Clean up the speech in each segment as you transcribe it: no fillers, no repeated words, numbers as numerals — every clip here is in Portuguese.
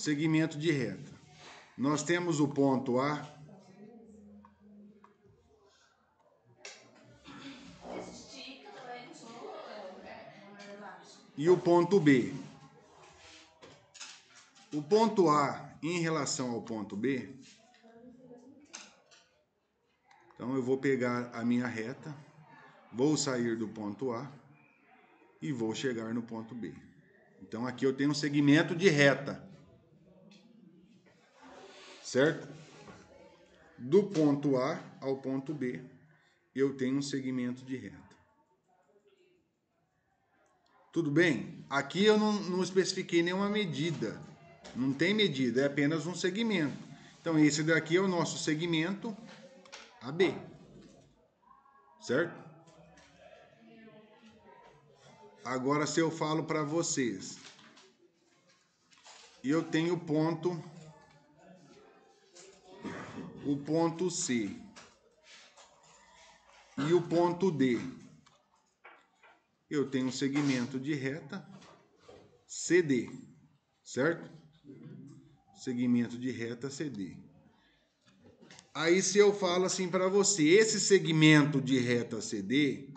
segmento de reta. Nós temos o ponto A e o ponto B. O ponto A em relação ao ponto B, então eu vou pegar a minha reta, vou sair do ponto A e vou chegar no ponto B. Então aqui eu tenho um segmento de reta, certo? Do ponto A ao ponto B, eu tenho um segmento de reta. Tudo bem? Aqui eu não especifiquei nenhuma medida. Não tem medida, é apenas um segmento. Então, esse daqui é o nosso segmento AB. Certo? Agora, se eu falo para vocês, eu tenho o ponto C e o ponto D. Eu tenho um segmento de reta CD, certo? Segmento de reta CD. Aí se eu falo assim para você, esse segmento de reta CD,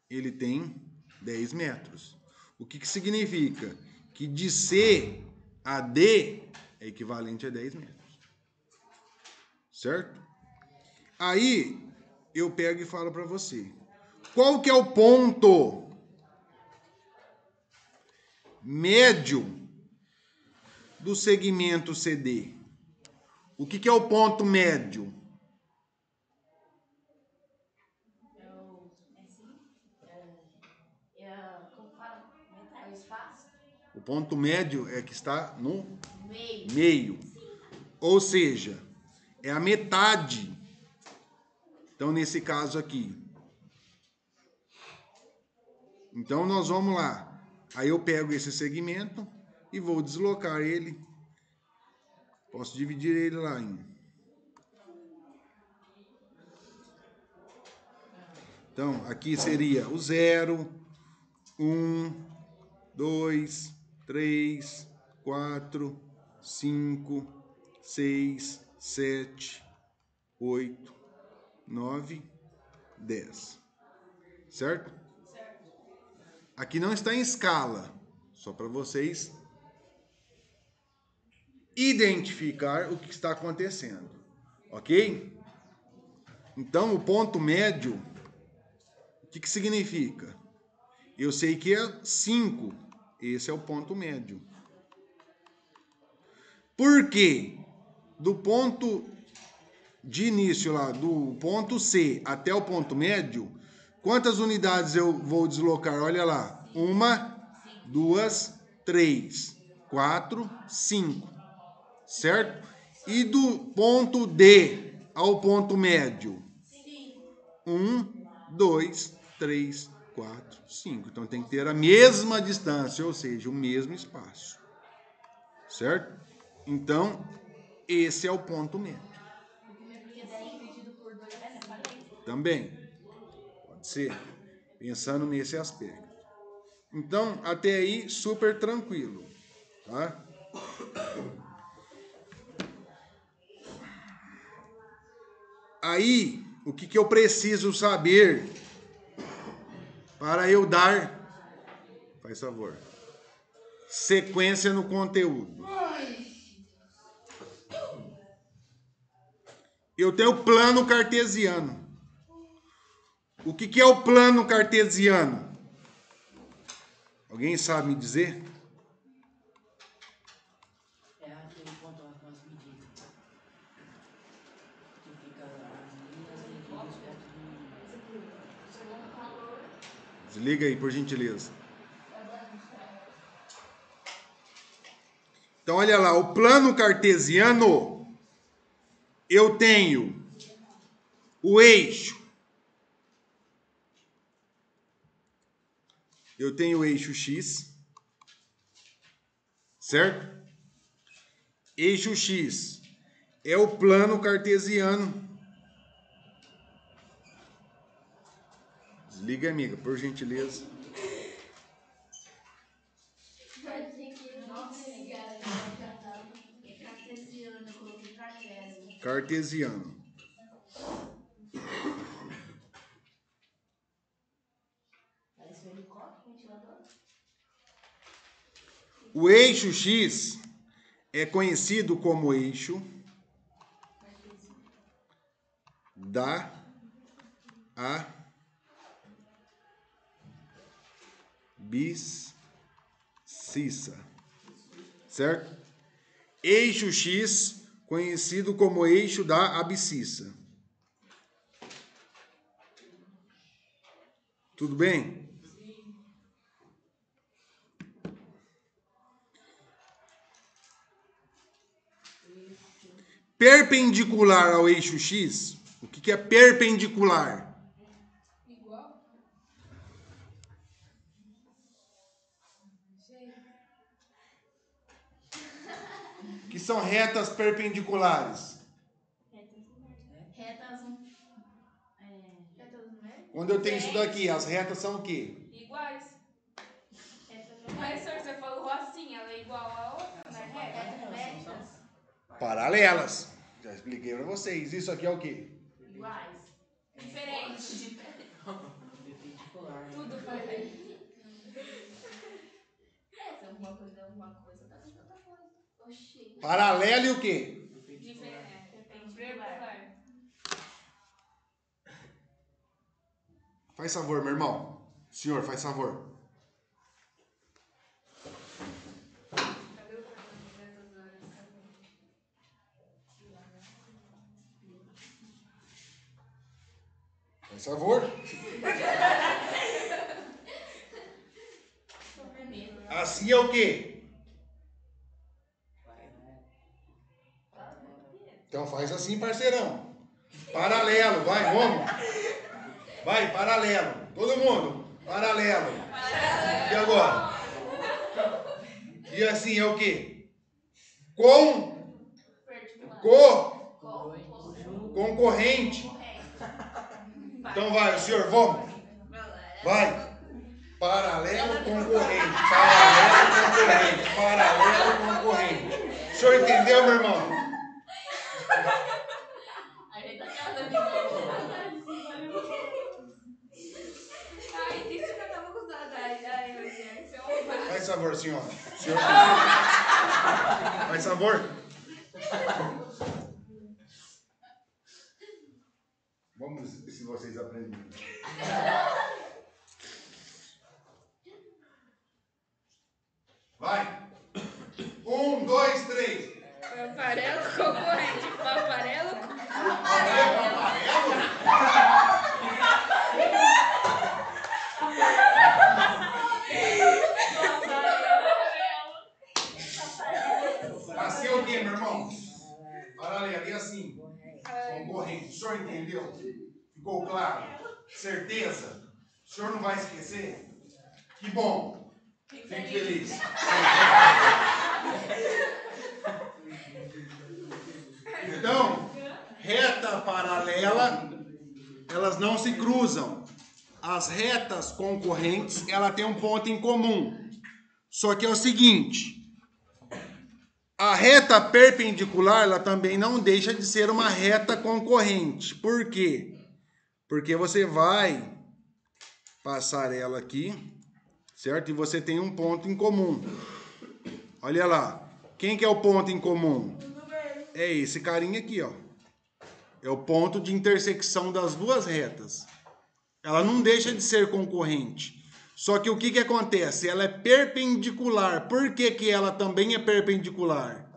ele tem 10 metros. O que significa? Que de C a D é equivalente a 10 metros. Certo? Aí eu pego e falo para você, qual que é o ponto médio do segmento CD? O que é o ponto médio? O ponto médio é que está no meio. Ou seja, é a metade. Então, nesse caso aqui. Então, nós vamos lá. Aí eu pego esse segmento e vou deslocar ele. Posso dividir ele lá em... Então, aqui seria o 0, 1, 2, 3, 4, 5, 6, 7, 8, 9, 10. Certo? Aqui não está em escala, só para vocês identificar o que está acontecendo. Ok? Então, o ponto médio, o que significa? Eu sei que é 5. Esse é o ponto médio. Por quê? Do ponto de início lá, do ponto C até o ponto médio, quantas unidades eu vou deslocar? Olha lá. 1, 2, 3, 4, 5. Certo? E do ponto D ao ponto médio? 1, 2, 3, 4, 5. Então tem que ter a mesma distância, ou seja, o mesmo espaço. Certo? Então, esse é o ponto médio. Também. Pode ser. Pensando nesse aspecto. Então, até aí, super tranquilo. Tá? Aí, o que eu preciso saber para eu dar, faz favor, sequência no conteúdo? Eu tenho o plano cartesiano. O que é o plano cartesiano? Alguém sabe me dizer? É aquele ponto lá com as medidas. Que fica as linhas perto do... Desliga aí, por gentileza. Então, olha lá, o plano cartesiano, eu tenho o eixo. Eu tenho o eixo X, certo? Eixo X é o plano cartesiano. Desliga, amiga, por gentileza. É cartesiano, eu coloquei cartésio. Cartesiano. Parece um helicóptero, ventilador. O eixo X é conhecido como eixo da abscissa, certo? Eixo X, conhecido como eixo da abscissa. Tudo bem? Perpendicular ao eixo X, o que é perpendicular? Igual? Que são retas perpendiculares. Retas numéricas. Quando eu tenho isso daqui, as retas são o quê? Iguais. Retas Mas, senhor, você falou assim, ela é igual a outra, né? Reta. numéricas. Paralelas. Já expliquei para vocês. Isso aqui é o quê? Iguais. Diferente. Perpendicular. Tudo diferente. Essa é uma coisa, outra coisa, outra coisa. Oxi. Paralelo e o quê? Diferente. Perpendicular. Faz favor, meu irmão. Senhor, faz favor. Cadê o cartão dessas horas? Faz favor. Assim é o quê? Então faz assim, parceirão. Paralelo, vai, vamos. Vai, paralelo. Todo mundo. Paralelo. E agora? E assim é o quê? Concorrente. Então vai, senhor, vamos. Vai. Paralelo, concorrente. Paralelo, concorrente. Paralelo, concorrente. O senhor entendeu, meu irmão? A gente tá cada vez. Ai, disse que eu tava com saudade. Ai, meu Deus, seu pai. Faz favor, senhora. Senhor, faz favor. Vamos ver se vocês aprendem. Vai. 1, 2, 3. Paparelo concorrente. Paparelo Assim é o quê, meu irmão? Paralelo, e assim? Concorrente. O senhor entendeu? Ficou claro? Certeza? O senhor não vai esquecer? Que bom. Fique feliz. Então, reta paralela, elas não se cruzam. As retas concorrentes, ela tem um ponto em comum. Só que é o seguinte, a reta perpendicular, ela também não deixa de ser uma reta concorrente. Por quê? Porque você vai passar ela aqui, certo? E você tem um ponto em comum. Olha lá. Quem que é o ponto em comum? É esse carinha aqui, ó. É o ponto de intersecção das duas retas. Ela não deixa de ser concorrente. Só que o que acontece? Ela é perpendicular. Por que ela também é perpendicular?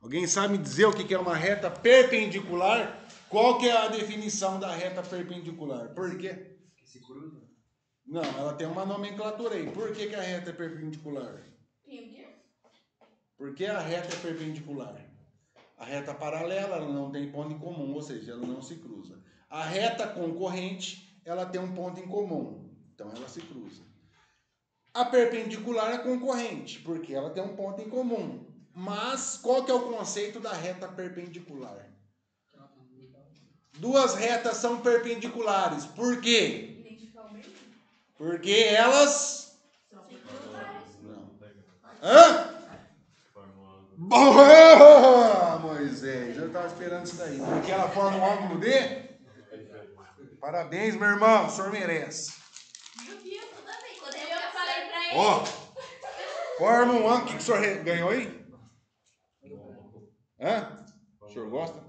Alguém sabe me dizer o que é uma reta perpendicular? Qual que é a definição da reta perpendicular? Por quê? Que se cruza. Não, ela tem uma nomenclatura aí. Por que a reta é perpendicular? Tem o quê? Por que a reta é perpendicular? A reta paralela, ela não tem ponto em comum, ou seja, ela não se cruza. A reta concorrente, ela tem um ponto em comum, então ela se cruza. A perpendicular é concorrente, porque ela tem um ponto em comum. Mas qual que é o conceito da reta perpendicular? Duas retas são perpendiculares. Por quê? Identificar o meio? Porque elas... São perpendiculares. Não. Hã? Boa, Moisés! Eu tava esperando isso daí. Porque ela forma um ângulo de... Parabéns, meu irmão. O senhor merece. Eu vi tudo bem. Quando Eu falei pra ele. Ó, forma um ângulo. O que o senhor ganhou aí? Hã? O senhor gosta?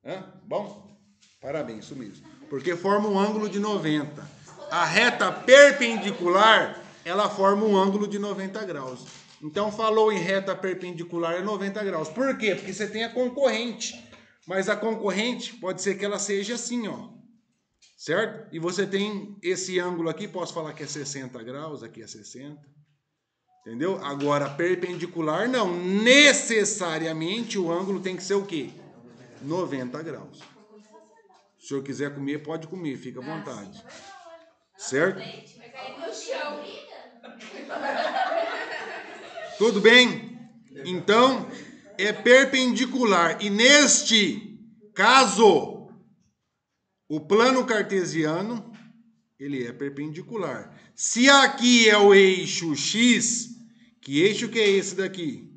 Hã? Bom? Parabéns, isso mesmo. Porque forma um ângulo de 90. A reta perpendicular, ela forma um ângulo de 90 graus. Então, falou em reta perpendicular é 90 graus. Por quê? Porque você tem a concorrente. Mas a concorrente pode ser que ela seja assim, ó. Certo? E você tem esse ângulo aqui, posso falar que é 60 graus, aqui é 60. Entendeu? Agora, perpendicular, não. Necessariamente o ângulo tem que ser o quê? 90 graus. Se o senhor quiser comer, pode comer, fica à vontade. Certo? Vai cair no chão. Tudo bem? Então, é perpendicular. E neste caso, o plano cartesiano, ele é perpendicular. Se aqui é o eixo X, que eixo que é esse daqui?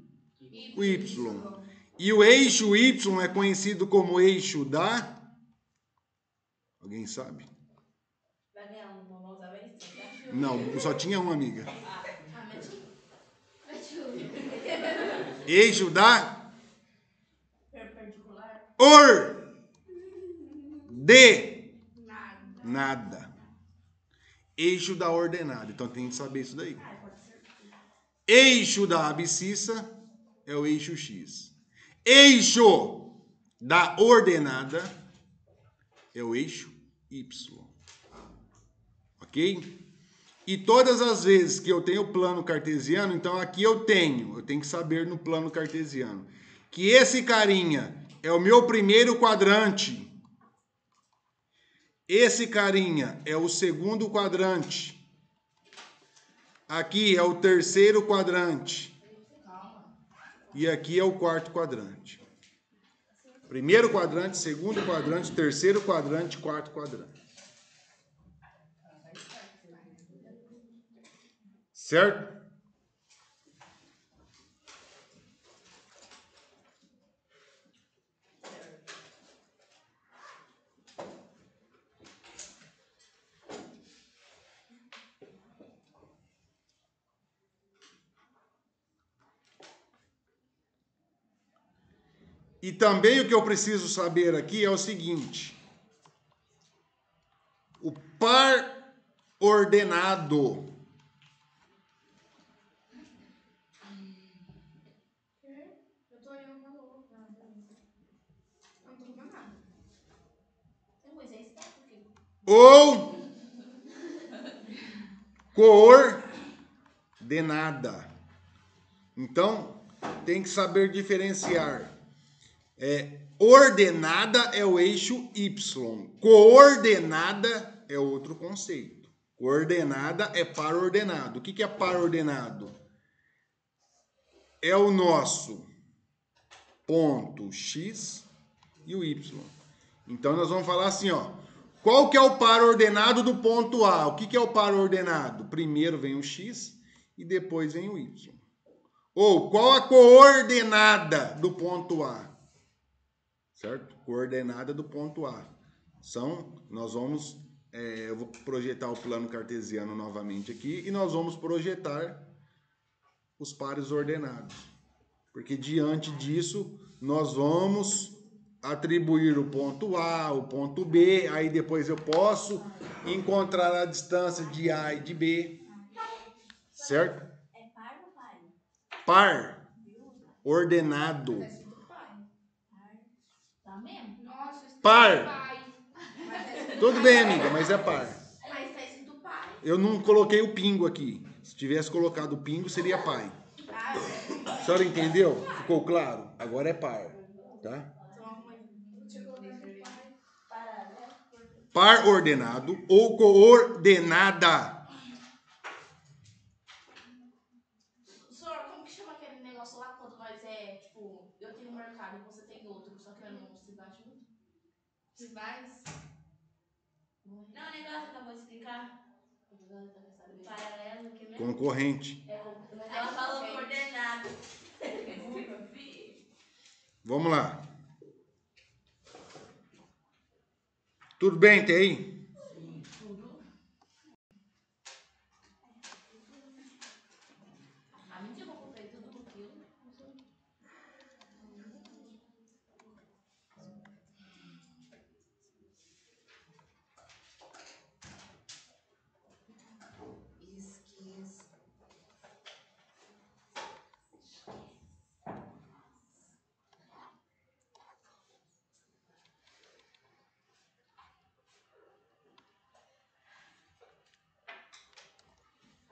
O Y. E o eixo Y é conhecido como eixo da... Alguém sabe? Vai ganhar um, vamos usar bem isso, tá? Não, só tinha uma amiga. Ah, meti. Eixo da... Perpendicular. Nada. Eixo da ordenada. Então tem que saber isso daí. Eixo da abscissa é o eixo X. Eixo da ordenada é o eixo Y. Ok? E todas as vezes que eu tenho plano cartesiano, então aqui eu tenho que saber no plano cartesiano, que esse carinha é o meu primeiro quadrante. Esse carinha é o segundo quadrante. Aqui é o terceiro quadrante. E aqui é o quarto quadrante. Primeiro quadrante, segundo quadrante, terceiro quadrante, quarto quadrante. Certo? E também o que eu preciso saber aqui é o seguinte: o par ordenado. Eu tô olhando uma louca. Eu não tô comendo nada. Tem Moisés, tá? Porque Ou coordenada. Então, tem que saber diferenciar. Ordenada é o eixo Y. Coordenada é outro conceito. Coordenada é par ordenado. O que é par ordenado? É o nosso ponto X e o Y. Então, nós vamos falar assim, ó. Qual que é o par ordenado do ponto A? O que é o par ordenado? Primeiro vem o X e depois vem o Y. Ou qual a coordenada do ponto A? Certo? Coordenada do ponto A. Nós vamos, eu vou projetar o plano cartesiano novamente aqui e nós vamos projetar os pares ordenados. Porque diante disso, nós vamos atribuir o ponto A, o ponto B, aí depois eu posso encontrar a distância de A e de B. Certo? é par ou pai? Par. Ordenado. Tá escrito pai. Tá mesmo? Nossa, escrito Par. pai. Tudo bem, amiga, mas é par. Mas tá escrito pai. Eu não coloquei o pingo aqui. Se tivesse colocado o pingo, seria pai. Ah, A senhora entendeu? Ficou claro? Agora é par. Tá? então arruma aí. Deixa eu colocar aqui pai. Paralelo. Par ordenado ou coordenada. Senhor, como que chama aquele negócio lá quando nós tipo, eu tenho um mercado e você tem outro, só que não se bate muito? Rivais. Não, o negócio que eu vou explicar. Paralelo, que mesmo? Concorrente. Ela falou coordenado. Vamos lá. Tudo bem, tem aí? Tudo. A mentira, eu comprei tudo no quilo. Esqueça.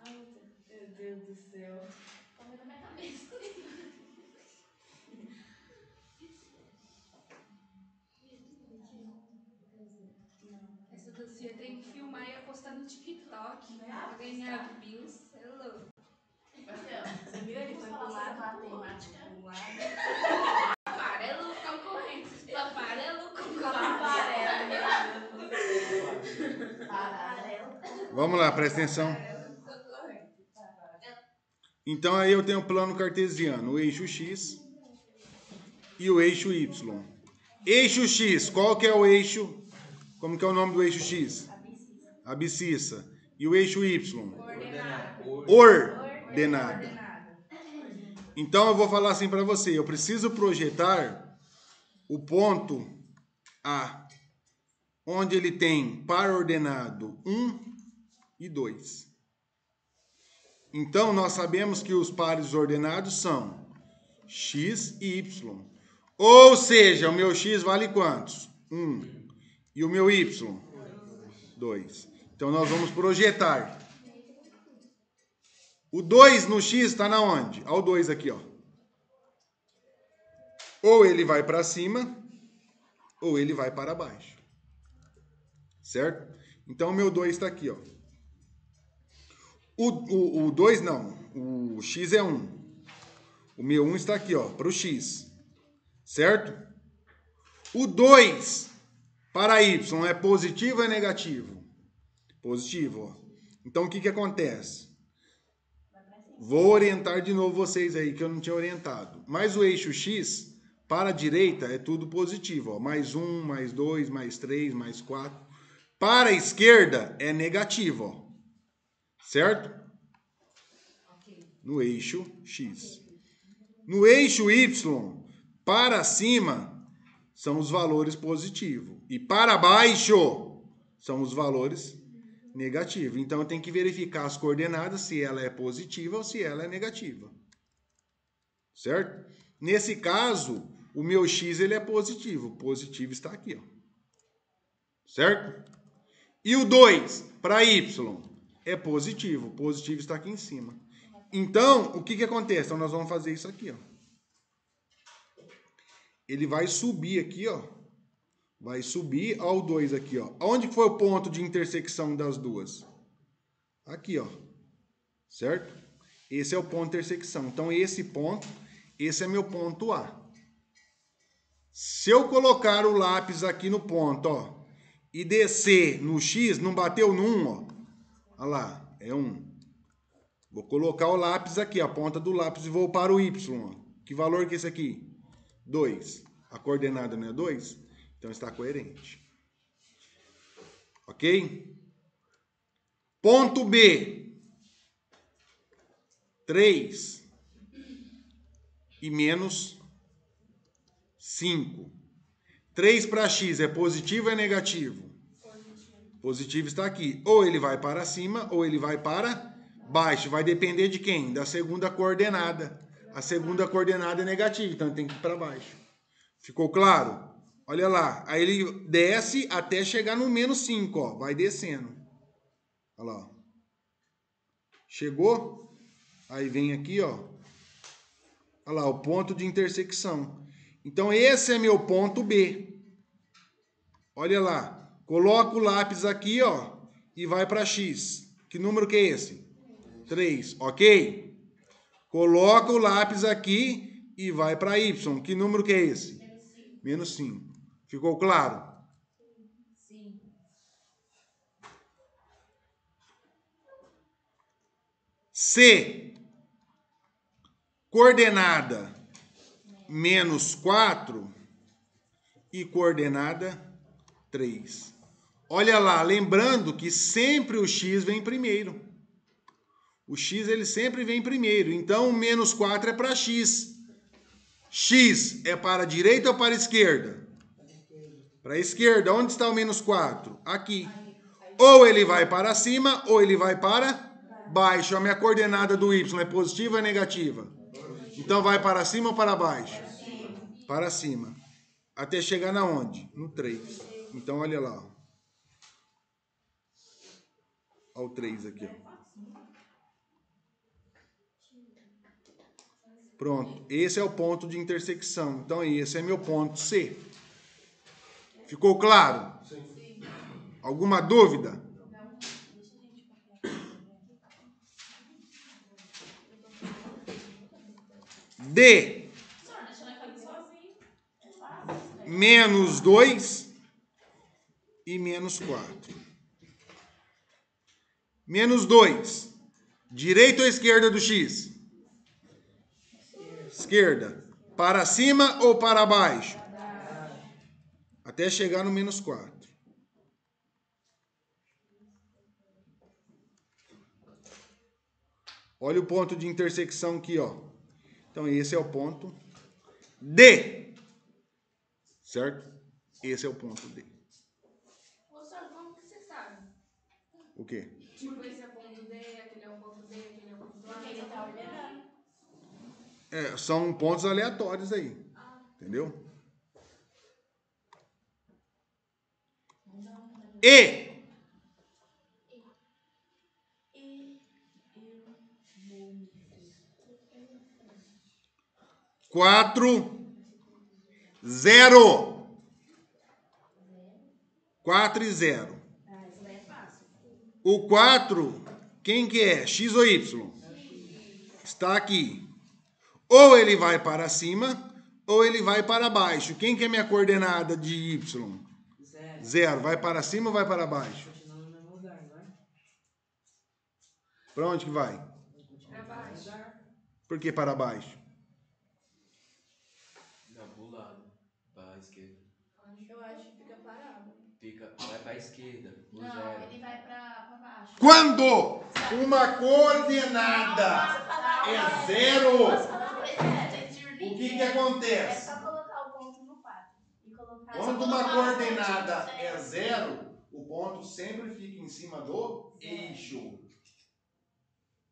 Ai, meu Deus do céu. Tô vendo na minha cabeça. Essa docinha tem que filmar e apostar no TikTok, né? Pra ganhar views. É louco. Marcelo, Você viu? Ele vamos foi falar pro sobre lado, matemática. pro lado. Aparelo concorrente. Aparelo concorrente. Meu Deus do céu. Paralelo. Vamos lá, presta atenção. Aparelo concorrente. Então aí eu tenho o plano cartesiano, o eixo X e o eixo Y. Eixo X, qual que é o eixo? Como que é o nome do eixo X? Abscissa. E o eixo Y? Ordenado. Então eu vou falar assim para você, eu preciso projetar o ponto A, onde ele tem par ordenado 1 e 2. Então nós sabemos que os pares ordenados são X e Y. Ou seja, o meu X vale quantos? 1. E o meu Y? 2. Então nós vamos projetar. O 2 no X está na onde? Olha o 2 aqui, ó. Ou ele vai para cima, ou ele vai para baixo. Certo? Então o meu 2 está aqui, ó. O 2 não. O X é 1. O meu 1 está aqui, ó, para o X. Certo? O 2 para Y é positivo ou é negativo? Positivo, ó. Então o que acontece? Vou orientar de novo vocês aí, que eu não tinha orientado. Mas o eixo X, para a direita, é tudo positivo, ó. Mais 1, mais 2, mais 3, mais 4. Para a esquerda, é negativo, ó. Certo? No eixo X. No eixo Y, para cima, são os valores positivos. E para baixo, são os valores negativos. Então, eu tenho que verificar as coordenadas, se ela é positiva ou se ela é negativa. Certo? Nesse caso, o meu X ele é positivo. O positivo está aqui, ó. Certo? E o 2 para Y é positivo. O positivo está aqui em cima. Então, o que acontece? Então, nós vamos fazer isso aqui, ó. Ele vai subir aqui, ó. Vai subir ao 2 aqui, ó. Onde foi o ponto de intersecção das duas? Aqui, ó. Certo? Esse é o ponto de intersecção. Então, esse é meu ponto A. Se eu colocar o lápis aqui no ponto, ó, e descer no X, não bateu no 1, ó. Olha lá, é 1. Vou colocar o lápis aqui, a ponta do lápis, e vou para o Y, ó. Que valor que é esse aqui? 2. A coordenada não é 2? Então está coerente. Ok? Ponto B. 3 e menos 5. 3 para X é positivo ou é negativo? Positivo está aqui. Ou ele vai para cima ou ele vai para baixo. Vai depender de quem? Da segunda coordenada. A segunda coordenada é negativa, então tem que ir para baixo. Ficou claro? Olha lá. Aí ele desce até chegar no menos 5, ó. Vai descendo. Olha lá. Chegou? Aí vem aqui, ó. Olha lá, o ponto de intersecção. Então, esse é meu ponto B. Olha lá. Coloca o lápis aqui, ó. E vai para X. Que número que é esse? 3, ok? Coloca o lápis aqui e vai para Y. Que número que é esse? Menos 5. Ficou claro? Sim. C. Coordenada menos 4 e coordenada 3. Olha lá, lembrando que sempre o x vem primeiro. O x ele sempre vem primeiro. Então, menos 4 é para x. X é para a direita ou para a esquerda? Para a esquerda. Onde está o menos 4? Aqui. Ou ele vai para cima ou ele vai para baixo. A minha coordenada do y é positiva ou é negativa? Então, vai para cima ou para baixo? Para cima. Até chegar na onde? No 3. Então, olha lá. Olha o 3 aqui. Ó. Pronto. Esse é o ponto de intersecção. Então, esse é meu ponto C. Ficou claro? Sim. Alguma dúvida? D. Menos 2 e menos 4. Menos 2. Direita ou esquerda do x? Esquerda. Para cima ou para baixo? Até chegar no menos 4. Olha o ponto de intersecção aqui, ó. Então, esse é o ponto D. Certo? Esse é o ponto D. Professor, como que você sabe? O quê? Tipo, esse é o ponto D, aquele é o ponto D, aquele é o ponto A. Porque ele tá ordenando. São pontos aleatórios aí. Entendeu? E. Quatro, 0. 4 e 0. O 4, quem que é? X ou Y? Está aqui. Ou ele vai para cima, ou ele vai para baixo. Quem que é minha coordenada de Y? 0. Vai para cima ou vai para baixo? Para onde que vai? Para baixo. Por que para baixo? Não, pro lado. Para a esquerda. Eu acho que fica parado. Vai para a esquerda. O Não, zero. ele vai pra baixo. Quando uma coordenada é 0, o que acontece? É só colocar o ponto no 4. E colocar... Quando uma coordenada é 0, o ponto sempre fica em cima do eixo.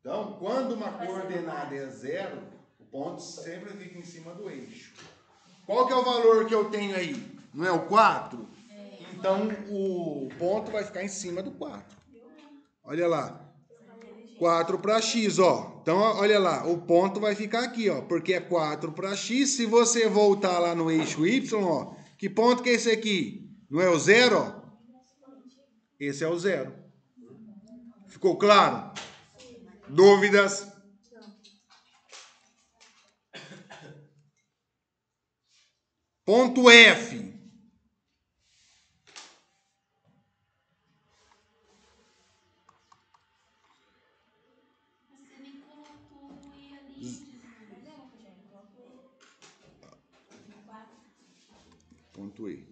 Então, quando uma coordenada é 0, o ponto sempre fica em cima do eixo. Qual que é o valor que eu tenho aí? Não é o 4? Então, o ponto vai ficar em cima do 4. Olha lá. 4 para x, ó. Então, olha lá. O ponto vai ficar aqui, ó. Porque é 4 para x. Se você voltar lá no eixo y, ó. Que ponto que é esse aqui? Não é o 0, ó? Esse é o 0. Ficou claro? Dúvidas? Ponto F. Você nem colocou o E ali. Ponto E.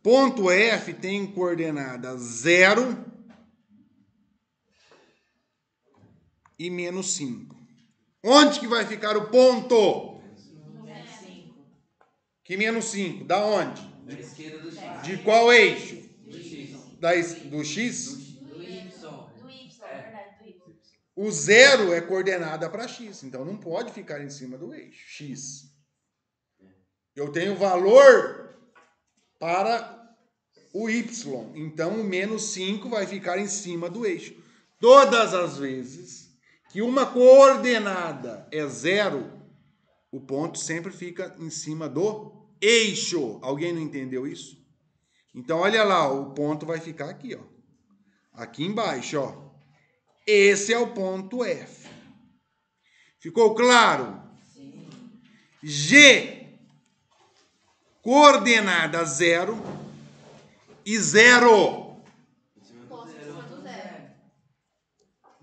Ponto F tem coordenada 0 e menos 5. Onde que vai ficar o ponto? Que menos 5? Da onde? Da esquerda do x. De qual eixo? Do x. Do x? Do y. Do Y, verdade, do Y. O 0 é coordenada para x, então não pode ficar em cima do eixo x. Eu tenho valor para o y, então o menos 5 vai ficar em cima do eixo. Todas as vezes que uma coordenada é 0, o ponto sempre fica em cima do eixo. Alguém não entendeu isso? Então, olha lá, o ponto vai ficar aqui, ó. Aqui embaixo, ó. Esse é o ponto F. Ficou claro? Sim. G, coordenada 0 e 0. Posso em cima do 0.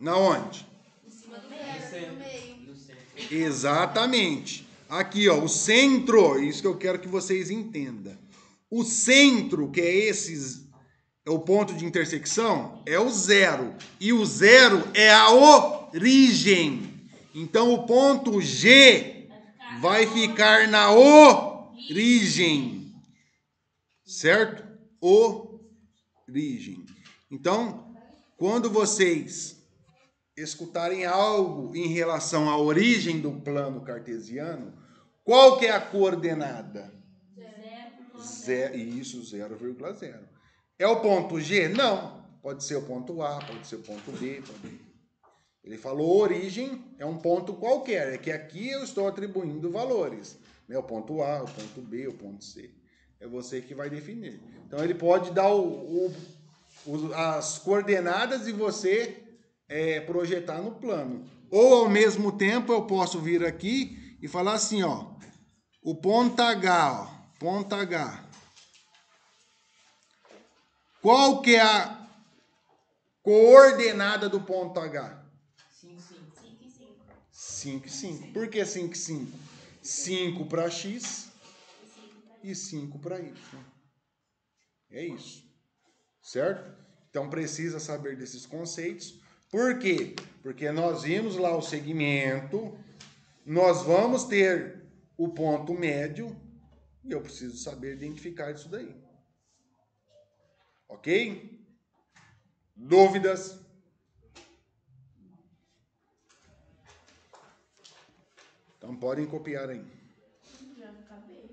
Na onde? Em cima do 0. E o centro. Exatamente. Aqui, ó, o centro, isso que eu quero que vocês entendam. O centro, que é esses, é o ponto de intersecção, é o zero. E o zero é a origem. Então, o ponto G vai ficar na origem. Certo? Origem. Então, quando vocês escutarem algo em relação à origem do plano cartesiano, qual que é a coordenada? Isso, 0,0. É o ponto G? Não. Pode ser o ponto A, pode ser o ponto B. Ele falou origem, é um ponto qualquer. É que aqui eu estou atribuindo valores. Né? O ponto A, o ponto B, o ponto C. É você que vai definir. Então ele pode dar as coordenadas e você projetar no plano. Ou ao mesmo tempo eu posso vir aqui e falar assim, ó, o ponto H, ó, ponto H. Qual que é a coordenada do ponto H? 5, 5. 5 e 5. Por que 5 e 5? 5 para X e 5 para Y. É isso. Certo? Então precisa saber desses conceitos. Por quê? Porque nós vimos lá o segmento, nós vamos ter o ponto médio e eu preciso saber identificar isso daí. Ok? Dúvidas? Então podem copiar aí. Já acabei.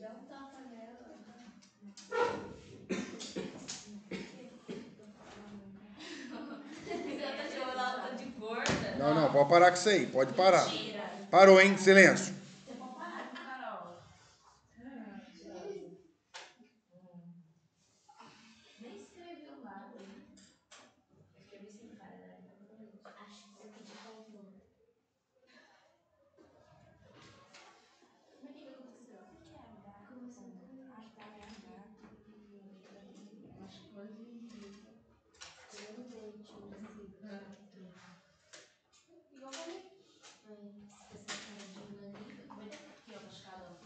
Dá um tapa nela. Você tá chamando ela de gorda? Não, pode parar com isso aí. Pode parar. Mentira. Parou, hein? Silêncio. Você pode parar com Carol. Nem escreveu nada. Escrevi sem cara, né? Acho que eu pedi favor. Mas o que aconteceu? Acho que foi igual pra mim. Foi aqui, ó, machucadão.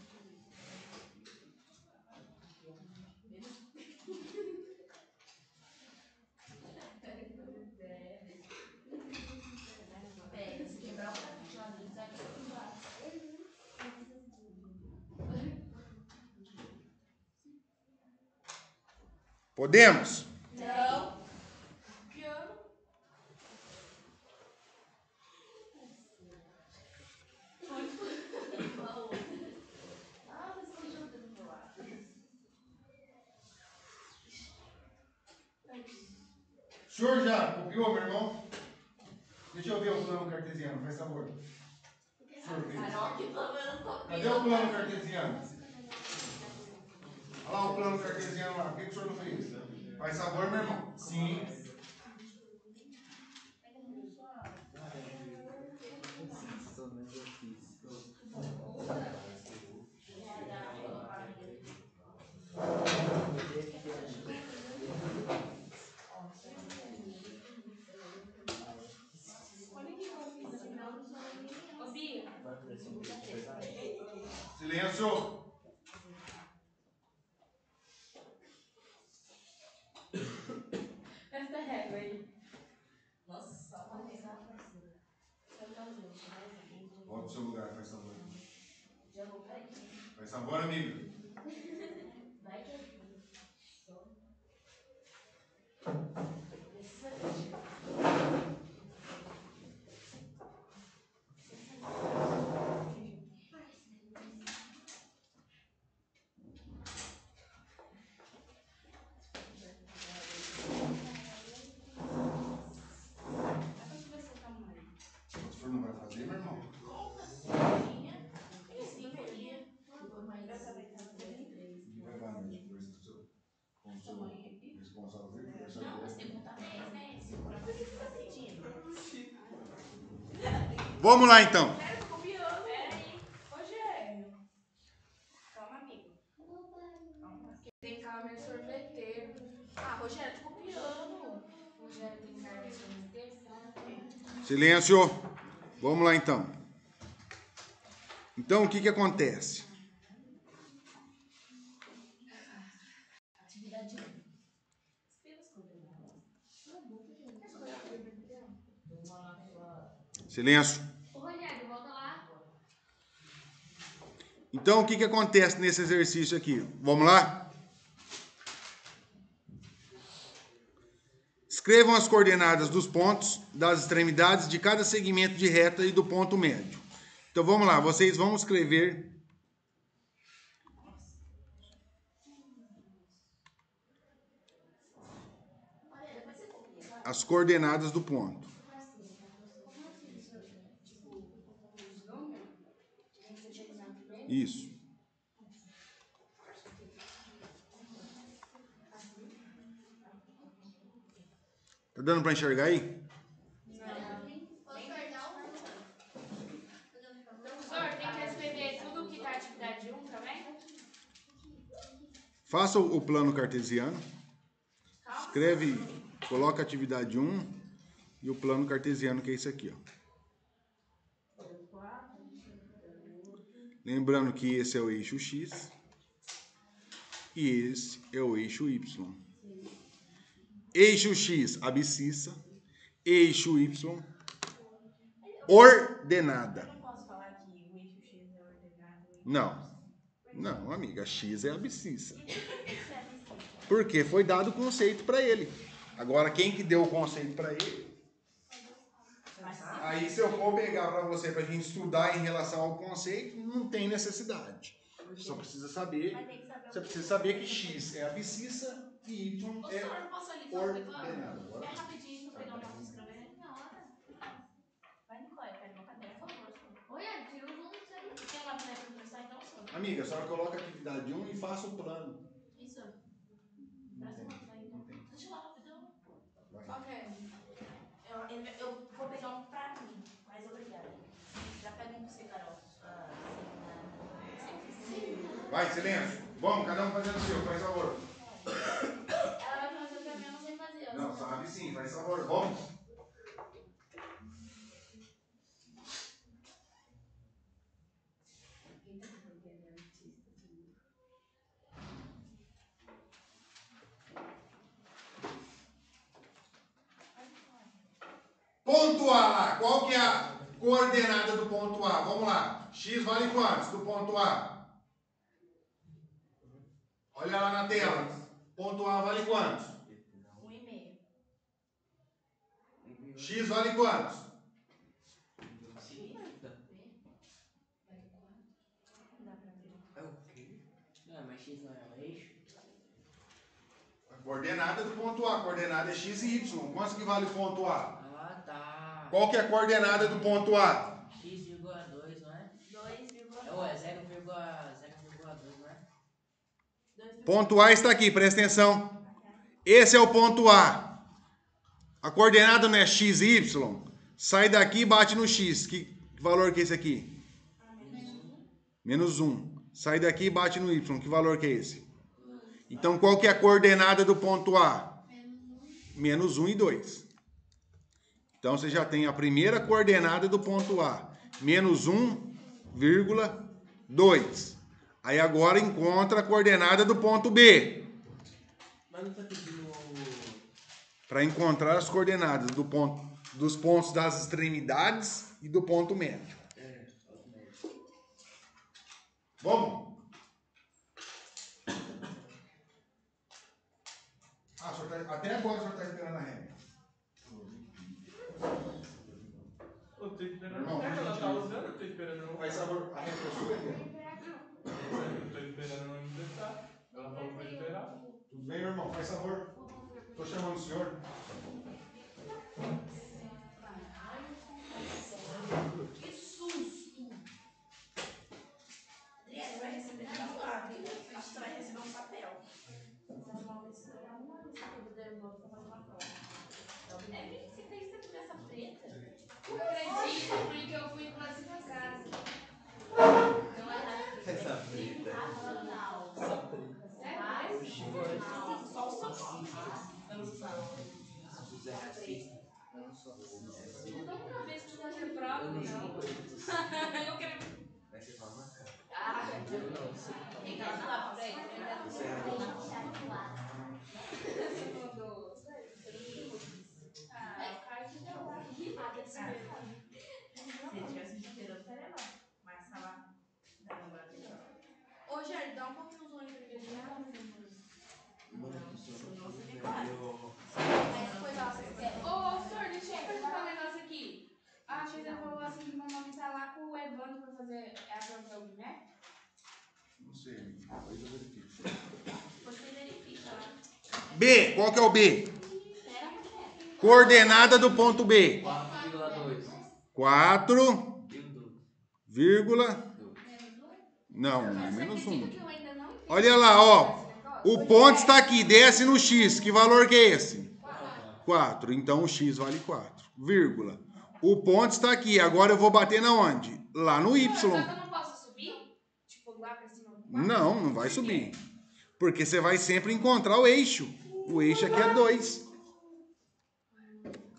Pega, se quebrar o grafite lá dentro, vai quebrar embaixo. Podemos? Não. Piano. Ah, mas você deixou o dedo pro lado. O senhor já copiou, meu irmão? Deixa eu ver o plano cartesiano, faz favor. Carol, que pelo menos copiou. Cadê o plano cartesiano? Olha lá o plano cartesiano lá. Por que o senhor não fez? Faz favor, meu irmão. Sim. Ô, Bia. Silêncio. Essa régua aí. Nossa, uma vez na parceira. Volta pro seu lugar, faz favor. Já vou pra aqui. Faz favor, amigo. Vai que é professor não vai fazer, meu irmão? Conta, cinquinha. E cinquinha. Mais Vai lá mesmo, com o seu responsável vir conversar não, com mas tem que ele. contar 10, né? Se for pra ficar pedindo. Vamos lá então. Pera, tô copiando. Pera aí. Rogério. Calma, amigo. Calma. Tem Carmen sorveteiro. Ah, Rogério, tô copiando. Rogério tem Carmen sorveteiro. Silêncio. Vamos lá então. Então, o que acontece? Atividade 1. Escreva as coordenadas. Silêncio. Ô, Rogério, volta lá. Então, o que acontece nesse exercício aqui? Vamos lá? Escrevam as coordenadas dos pontos, das extremidades de cada segmento de reta e do ponto médio. Então, vamos lá. Vocês vão escrever as coordenadas do ponto. Isso. Tá dando para enxergar aí? Professor, tem que escrever tudo que tá atividade 1 também? Faça o plano cartesiano. Escreve, coloca a atividade 1 e o plano cartesiano, que é isso aqui, ó. Lembrando que esse é o eixo X e esse é o eixo Y. Eixo X, abscissa. Eixo Y, ordenada. Eu não posso falar que o eixo X é ordenado. Não. Não, amiga, X é abscissa. E por que isso é abscissa? Porque foi dado o conceito para ele. Agora, quem que deu o conceito para ele? Aí, se eu for pegar para você, para a gente estudar em relação ao conceito, não tem necessidade. Só precisa saber. Mas tem que saber Você o precisa saber que X é abscissa e Y Ô, é senhor, posso ali fazer o ordenado. reclamo? É rapidinho pra eu pegar um lápis e escrever. Na hora. Vai, Nicole, pega uma cadeira, por favor, senhor. Olha, tira os números aí. Tem lápis aí pra me emprestar, então, senhor? Amiga, a senhora coloca a atividade 1 e faça o plano. Isso. Presta um lápis aí, então. Deixa lá, rapidão. Ok. Eu vou pegar um pra mim, mas obrigada. Já pega um pra você, Carol. Vai, silêncio. Vamos, cada um fazendo o seu, faz favor. Ela vai fazer pra mim, eu não sei fazer. Não, sabe sim, faz favor. Vamos. Ponto A lá. Qual que é a coordenada do ponto A? Vamos lá. X vale quantos do ponto A? Olha lá na tela. Ponto A vale quantos? 1,5. X vale quantos? É o quê? Não, mas X não é o eixo? A coordenada do ponto A. A coordenada é X e Y. Quantos que vale o ponto A? Ah, tá. Qual que é a coordenada do ponto A? X,2, não é? 2,2. Ou é 0,2, não é? Ponto A está aqui, presta atenção. Esse é o ponto A. A coordenada não é X e Y. Sai daqui e bate no X. Que valor que é esse aqui? Menos 1. Sai daqui e bate no Y. Que valor que é esse? Então, qual que é a coordenada do ponto A? Menos 1 e 2. Então, você já tem a primeira coordenada do ponto A. Menos 1,2. Aí, agora, encontra a coordenada do ponto B. Mas não tá pedindo. Para encontrar as coordenadas dos pontos das extremidades e do ponto médio. Vamos? Até agora o senhor está esperando a regra. Eu tô esperando. Irmão, Ela tá usando, eu tô esperando. Faz favor, a regra é sua, Helena? Eu tô esperando ela me emprestar. Ela falou pra eu esperar. Tudo bem, meu irmão? Faz favor. Estou chamando o senhor. Eu nunca vi isso fazer prova, não. Eu quero. Vai ser só uma cara. Ah, Eu não sei. tem que falar pra frente. Eu ainda não sei. Você mandou. Ah, o Caio que deu lá. Se tivesse um dinheiro, eu estaria lá. Mas tava dando laboratório. Ô, Jair, dá um pouquinho aí pra ele. Nossa, nem claro. Ô, senhor, deixa eu perguntar um negócio aqui. A Sheila falou assim que meu nome tá lá com o Evandro pra fazer a prova da UNIMED. Não sei, depois eu verifico. Você verifica lá. B, qual que é o B? Coordenada do ponto B. 4,2. 4, Vírgula. não, Mas você menos acredita 1. que eu ainda não entendi? Olha lá, ó. O ponto está aqui, desce no X. Que valor que é esse? 4. Então o X vale 4. Vírgula. O ponto está aqui. Agora eu vou bater na onde? Lá no Y. Mas eu não posso subir? Tipo, lá pra cima do 4? Não, não vai subir. Porque você vai sempre encontrar o eixo. O eixo aqui é 2.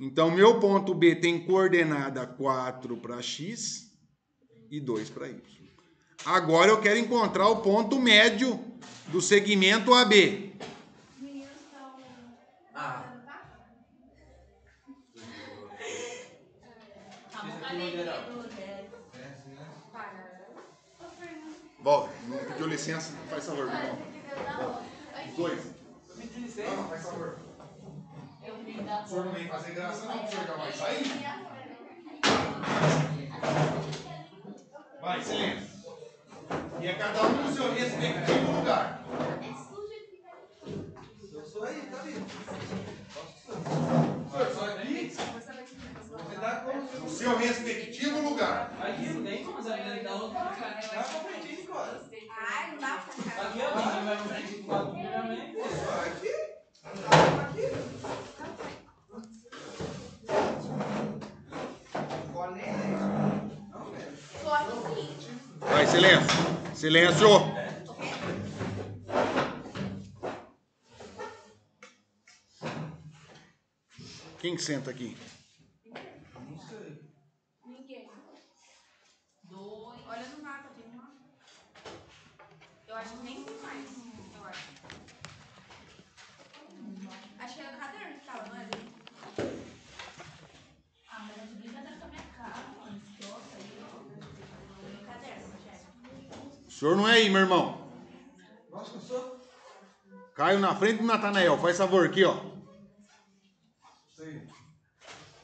Então, meu ponto B tem coordenada 4 para X e 2 para Y. Agora eu quero encontrar o ponto médio do segmento AB. Os meninos estão Ah. fazendo, tá? Tá Esse bom, aqui é o geral. Para. Volta, não pediu licença, faz favor, irmão. Os dois. Pedir licença. Não, faz favor. Eu vim da O senhor não vem fazer graça não, o senhor já vai sair. Vai, silêncio. E é cada um no seu respectivo lugar. Eu sou aí, tá ali. Só aqui. Você dá como? No seu respectivo lugar. Aqui não tem como, sabe? Dá outra. Vai pra frente, Nicola. Ai, não dá pra ficar. Aqui, ó. Você vai pra frente com o primeiramente. Tô aqui. Vai, silêncio. Silêncio. Quem que senta aqui? Ninguém. 2. Olha no mapa, tem um mapa. Eu acho que nem tem mais. Eu acho. Acho que era o caderno que tava, não era? Ah, mas eu tô brincando com a minha cara, mano. Esse troço aí, ó. Meu caderno, chefe. O senhor não é aí, meu irmão. Nossa, eu sou. Caio na frente do Natanael. Faz favor aqui, ó. Sei.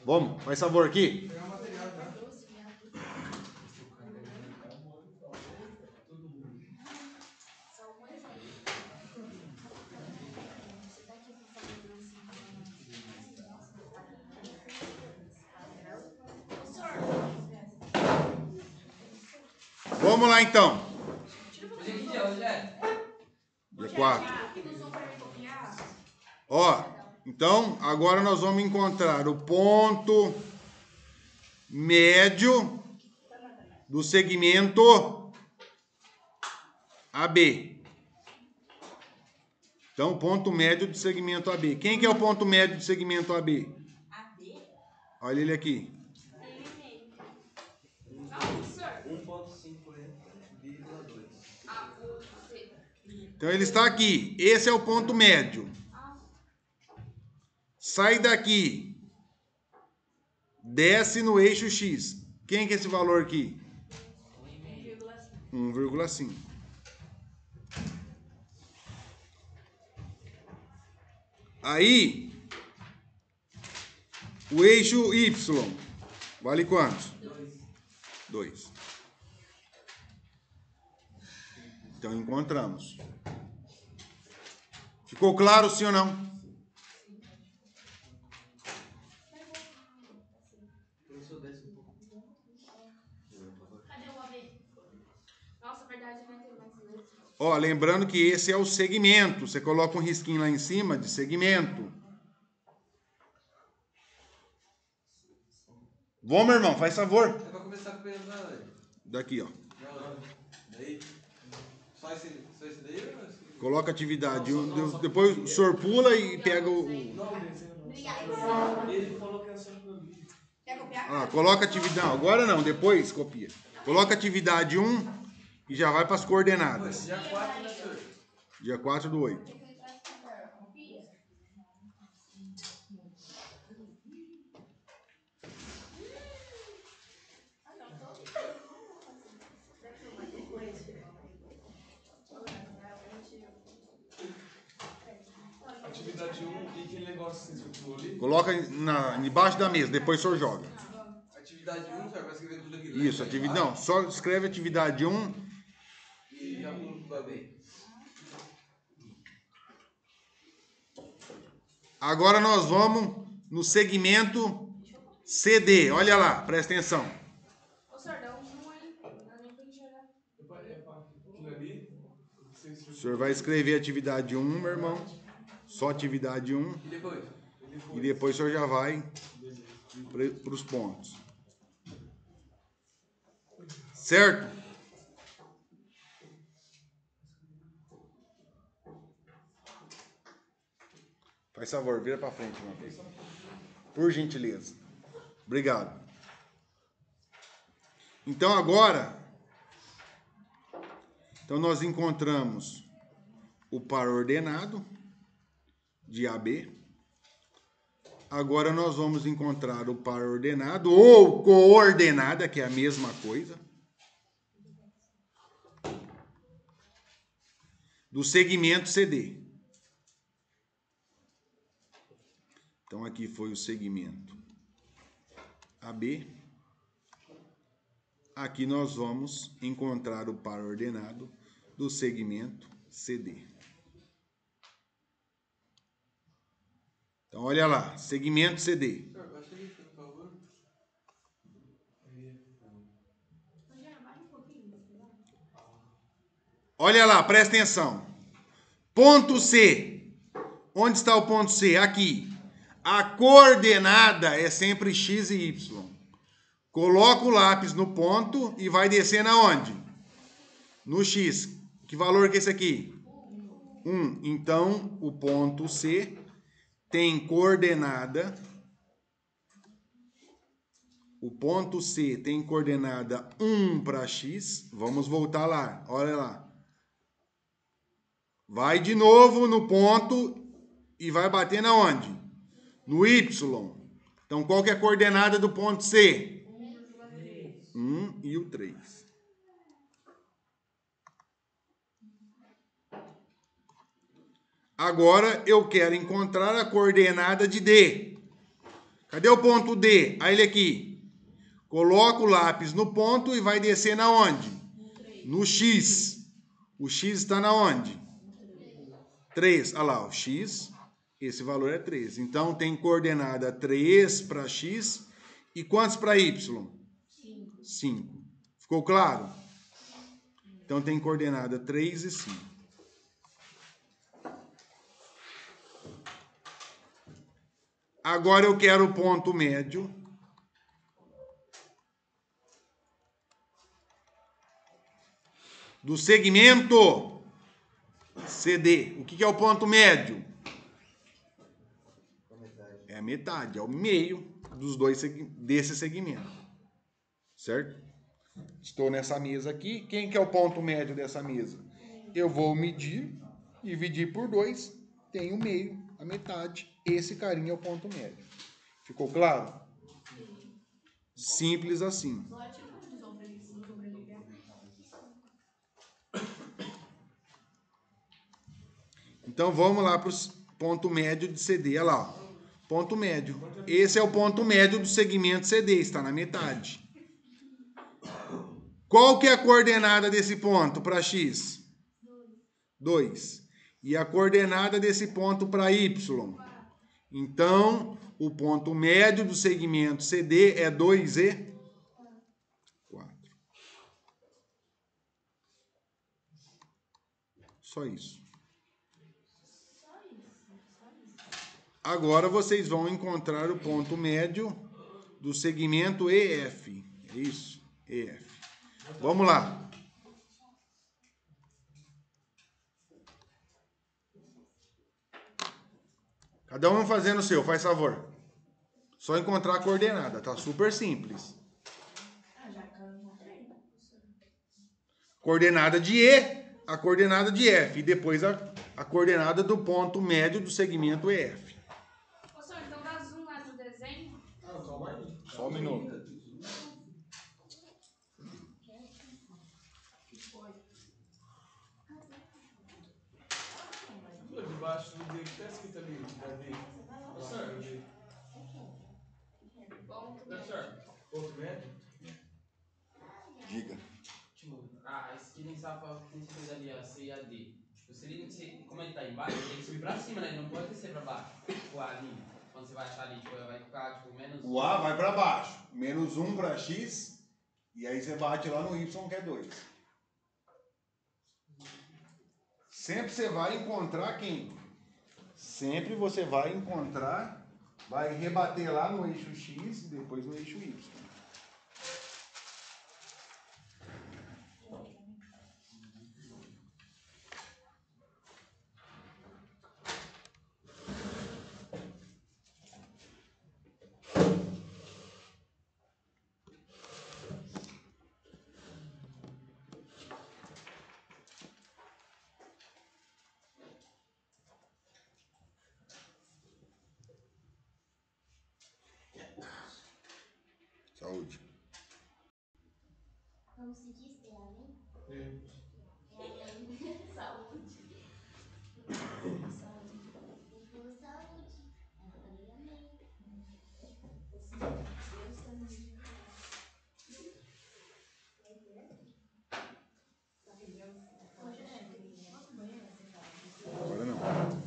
Vamos, faz favor aqui. Pegar o material já. Vamos lá então. Hoje é que dia? Hoje é? Dia 4. Aqui no Zoom pra me copiar. Ó, então agora nós vamos encontrar o ponto médio do segmento AB. Então, o ponto médio do segmento AB. Quem que é o ponto médio do segmento AB? AB? Olha ele aqui. Não, senhor. 1,50,2. Ah, o C. Então, ele está aqui. Esse é o ponto médio. Sai daqui. Desce no eixo X. Quem que é esse valor aqui? 1,5. Aí, o eixo Y vale quanto? 2. Então, encontramos. Ficou claro, sim ou não? Cadê o AB? Nossa, verdade, eu não entendo mais letras. Ó, lembrando que esse é o segmento. Você coloca um risquinho lá em cima de segmento. Vamos, meu irmão, faz favor. É pra começar com o peso da lei. Daqui, ó. Daí? Só esse daí ou esse? Coloca atividade. Depois o senhor pula e pega o. Não, desse não. Obrigada. Ele falou que é só pra mim. Quer copiar? Ah, coloca atividade. Não, agora não, depois copia. Coloca atividade 1 e já vai para as coordenadas. Dia 4, né, senhor? Dia 4/8. Copia. Atividade 1 e aquele negócio que você falou ali. Coloca embaixo da mesa, depois o senhor joga. Atividade 1, senhor, vai escrever tudo aqui. né? Isso, atividade. Não, só escreve atividade 1. E já pulo pro babê. Agora nós vamos no segmento CD. Olha lá, presta atenção. Ô, senhor, dá um zoom aí. Não dá nem pra enxergar. Aquilo ali. O senhor vai escrever atividade 1, meu irmão. Só atividade 1. E depois? E depois o senhor já vai para os pontos. Certo? Faz favor, vira para frente uma vez. Por gentileza. Obrigado. Então agora, nós encontramos o par ordenado de AB. Agora nós vamos encontrar o par ordenado ou coordenada, que é a mesma coisa, do segmento CD. Então aqui foi o segmento AB. Aqui nós vamos encontrar o par ordenado do segmento CD. Então olha lá, segmento CD. Senhor, baixa ali, por favor. Olha lá, presta atenção. Ponto C. Onde está o ponto C? Aqui. A coordenada é sempre x e y. Coloca o lápis no ponto e vai descendo aonde? No x. Que valor que é esse aqui? 1. Então, o ponto C tem coordenada. O ponto C tem coordenada 1 para x. Vamos voltar lá. Olha lá. Vai de novo no ponto e vai bater na onde? No y. Então, qual que é a coordenada do ponto C? 1 e o 3. Agora, eu quero encontrar a coordenada de D. Cadê o ponto D? Aí ele aqui. Coloca o lápis no ponto e vai descer na onde? No x. O x está na onde? 3. Olha lá, o x, esse valor é 3. Então, tem coordenada 3 para x e quantos para y? 5. Ficou claro? Então, tem coordenada 3 e 5. Agora, eu quero o ponto médio do segmento CD. O que é o ponto médio? É a metade, é o meio dos dois desse segmento. Certo? Estou nessa mesa aqui. Quem que é o ponto médio dessa mesa? Eu vou medir, dividir por 2, tem o meio, a metade. Esse carinha é o ponto médio. Ficou claro? Simples assim. Então, vamos lá para o ponto médio de CD. Olha lá, ó. Ponto médio. Esse é o ponto médio do segmento CD, está na metade. Qual que é a coordenada desse ponto para x? 2. E a coordenada desse ponto para y? Então, o ponto médio do segmento CD é 2 e 4. Só isso. Agora vocês vão encontrar o ponto médio do segmento EF. É isso? EF. Vamos lá. Cada um fazendo o seu, faz favor. Só encontrar a coordenada, tá super simples. Ah, já que eu encontrei. Coordenada de E, a coordenada de F. E depois a coordenada do ponto médio do segmento EF. Professor, então dá zoom lá no desenho. Ah, calma aí. Só um minuto. Debaixo do D que tá escrito ali. Cadê? Professor. Professor. Ponto médio? Diga. Tipo, a esquina em Sapa que você fez ali, a C e a D. Tipo, como ele tá embaixo, ele tem que subir pra cima, né? Ele não pode descer pra baixo. Tipo, ali. Quando você vai achar ali, tipo, vai ficar, tipo, menos... O A vai para baixo. Menos 1 para X. E aí você bate lá no Y, que é 2. Sempre você vai encontrar quem? Sempre você vai encontrar, vai rebater lá no eixo X e depois no eixo Y. Saúde. Como se diz, é amém? É. É amém. Saúde. Saúde. Por saúde. Eu falei amém. Deus também. Agora não.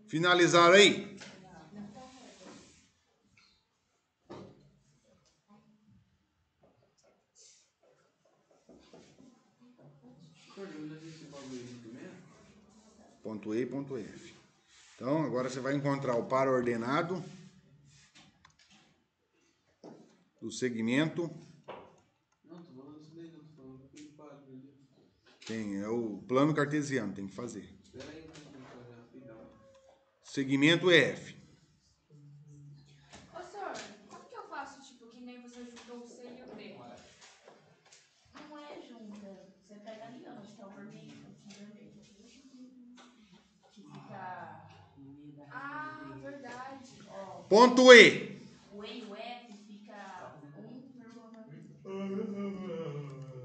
Finalizaram aí? Ponto E e ponto F. Então, agora você vai encontrar o par ordenado do segmento. Não, tô falando isso daí, não. Tô falando daquele quadro ali. É o plano cartesiano, tem que fazer. Espera aí, então, vamos fazer rapidão. Segmento EF. Professor, como que eu faço, tipo, que nem você juntou o C e o D? Não é junta. Você pega ali, ó, onde tá o vermelho. Que fica... Ah, verdade. Ó, Ponto E. o E e o F fica 1,9.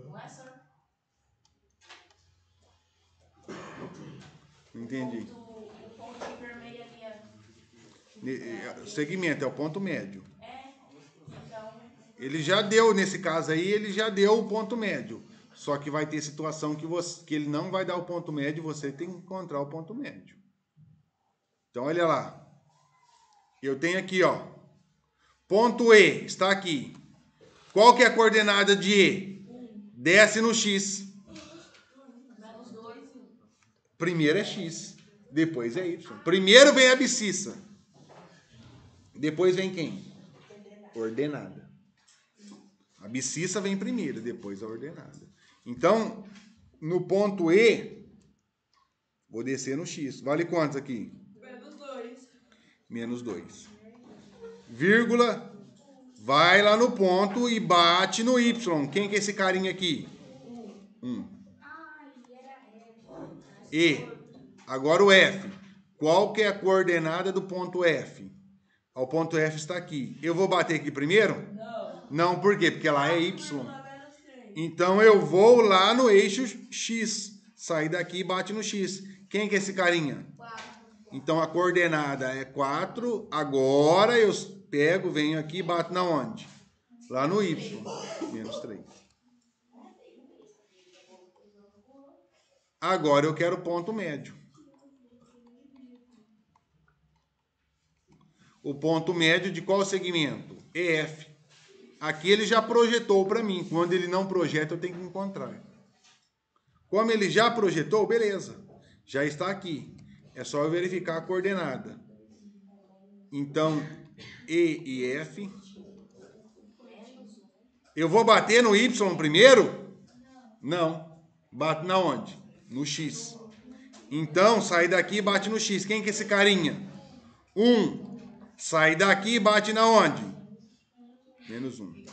Não é, senhor? Não entendi. O ponto de vermelho ali O segmento é o ponto médio. fica 1. Ele já deu, nesse caso aí, ele já deu o ponto médio. Só que vai ter situação que ele não vai dar o ponto médio, você tem que encontrar o ponto médio. Então, olha lá. Eu tenho aqui, ó. Ponto E, está aqui. Qual que é a coordenada de E? Desce no X. Menos 2 e 1. Primeiro é X, depois é Y. Primeiro vem a abscissa. Depois vem quem? Ordenada. A abscissa vem primeiro, depois a ordenada. Então, no ponto E, vou descer no X. Vale quantos aqui? Menos 2. Menos 2. Vírgula, vai lá no ponto e bate no Y. Quem que é esse carinha aqui? 1. Ai, era F. E. Agora o F. Qual que é a coordenada do ponto F? O ponto F está aqui. Eu vou bater aqui primeiro? Não. Não, por quê? Porque lá é Y. Então eu vou lá no eixo X. Sair daqui e bate no X. Quem que é esse carinha? 4. Então a coordenada é 4. Agora eu pego, venho aqui e bato na onde? Lá no Y. Menos 3. Agora eu quero o ponto médio. O ponto médio de qual segmento? EF. Aqui ele já projetou para mim. Quando ele não projeta, eu tenho que encontrar. Como ele já projetou, beleza. Já está aqui. É só eu verificar a coordenada. Então, E e F. Eu vou bater no Y primeiro? Não. Bate na onde? No X. Então, sai daqui e bate no X. Quem que é esse carinha? 1. Sai daqui e bate na onde? Menos 1.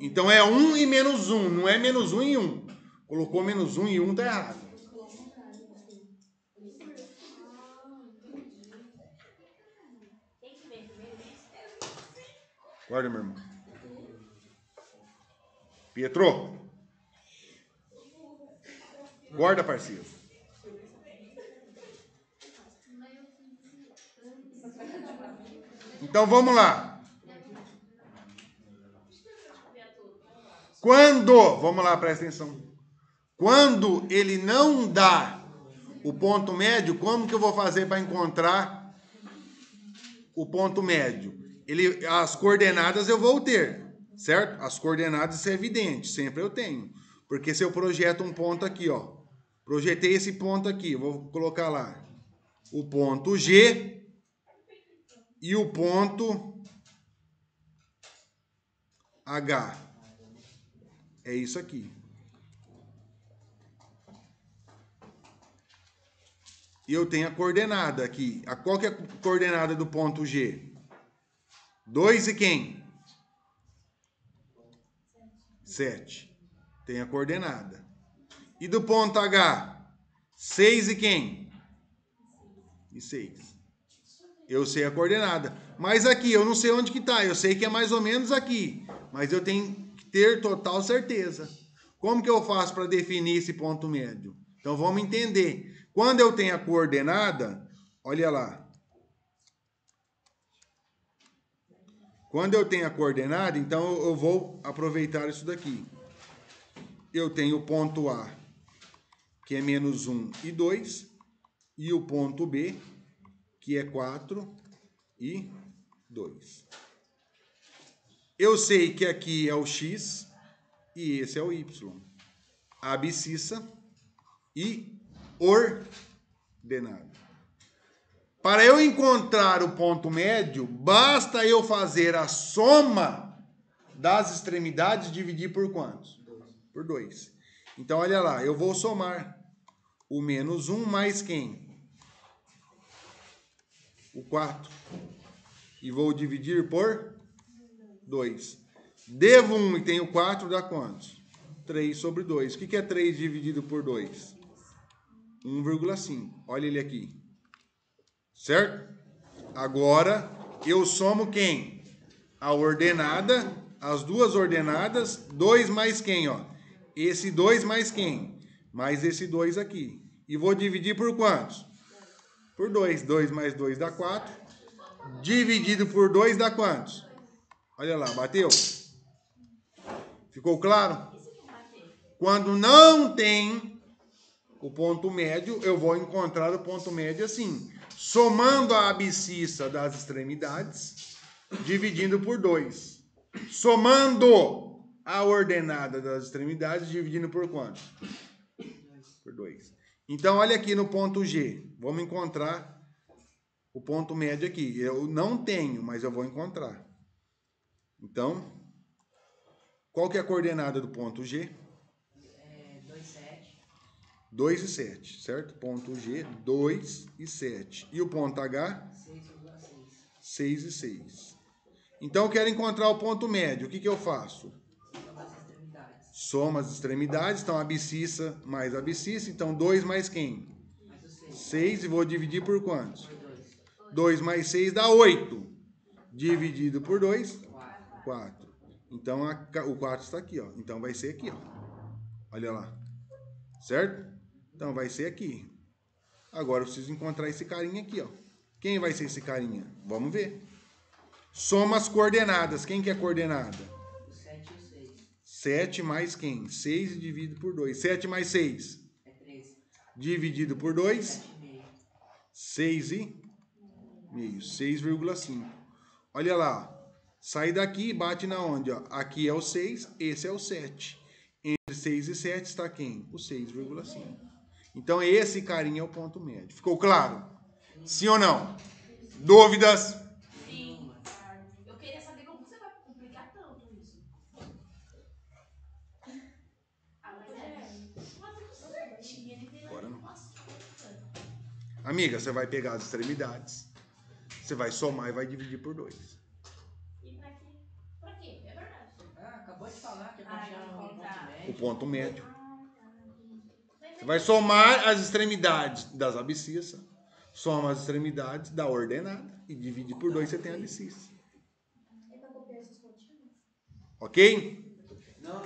Então é 1 e menos 1. Não é menos 1 e 1. Colocou menos 1 e 1 tá errado. Guarda, meu irmão. Pietro. Guarda, parceiro. Então vamos lá. Quando, vamos lá, presta atenção. Quando ele não dá o ponto médio, como que eu vou fazer para encontrar o ponto médio? As coordenadas eu vou ter, certo? As coordenadas é evidente, sempre eu tenho. Porque se eu projeto um ponto aqui, ó, projetei esse ponto aqui, vou colocar lá o ponto G e o ponto H. É isso aqui. E eu tenho a coordenada aqui. Qual que é a coordenada do ponto G? 2 e quem? 7. Tem a coordenada. E do ponto H? 6 e quem? E 6. Eu sei a coordenada. Mas aqui, eu não sei onde que tá. Eu sei que é mais ou menos aqui. Mas eu tenho que ter total certeza. Como que eu faço para definir esse ponto médio? Então, vamos entender. Quando eu tenho a coordenada, olha lá. Quando eu tenho a coordenada, então eu vou aproveitar isso daqui. Eu tenho o ponto A, que é menos 1 e 2, e o ponto B, que é 4 e 2. Eu sei que aqui é o X e esse é o Y. Abscissa e ordenada. Para eu encontrar o ponto médio, basta eu fazer a soma das extremidades e dividir por quantos? Por 2. Então, olha lá, eu vou somar o menos 1 mais quem? O 4. E vou dividir por 2. Devo 1 e tenho 4, dá quantos? 3 sobre 2. O que é 3 dividido por 2? 1,5. Olha ele aqui. Certo? Agora, eu somo quem? A ordenada, as duas ordenadas, 2 mais quem, ó? Esse 2 mais quem? Mais esse 2 aqui. E vou dividir por quantos? Por 2. 2 mais 2 dá 4. Dividido por 2 dá quantos? Olha lá, bateu? Ficou claro? Quando não tem o ponto médio, eu vou encontrar o ponto médio assim. Somando a abscissa das extremidades, dividindo por 2. Somando a ordenada das extremidades, dividindo por quanto? Por 2. Então, olha aqui no ponto G. Vamos encontrar o ponto médio aqui. Eu não tenho, mas eu vou encontrar. Então, qual que é a coordenada do ponto G? 2 e 7, certo? Ponto G, 2 e 7. E o ponto H? 6 e 6. Então, eu quero encontrar o ponto médio. O que eu faço? Soma as extremidades. Então, abscissa mais abscissa. Então, 2 mais quem? 6. E vou dividir por quantos? 2 mais 6 dá 8. Dividido por 2? 4. Então, o 4 está aqui, ó. Então, vai ser aqui, ó. Olha lá. Certo? Então, vai ser aqui. Agora, eu preciso encontrar esse carinha aqui, ó. Quem vai ser esse carinha? Vamos ver. Soma as coordenadas. Quem que é coordenada? O 7 e o 6. 7 mais quem? 6 dividido por 2. 7 mais 6? É 13. Dividido por 2? 7,5. 6 e meio. 6,5. Olha lá. Sai daqui e bate na onde? Ó? Aqui é o 6, esse é o 7. Entre 6 e 7 está quem? O 6,5. Então, esse carinha é o ponto médio. Ficou claro? Sim ou não? Dúvidas? Sim. Eu queria saber como você vai complicar tanto isso. Amiga, você vai pegar as extremidades, você vai somar e vai dividir por 2. E pra quê? Pra quê? É verdade. Ah, acabou de falar que é pra Ah, achar não, um ponto tá. O médio. ponto médio. Mas Você vai somar as extremidades das abscissas, soma as extremidades da ordenada e divide por 2, você tem a abscissa. É pra copiar essas continhas? Ok? Não,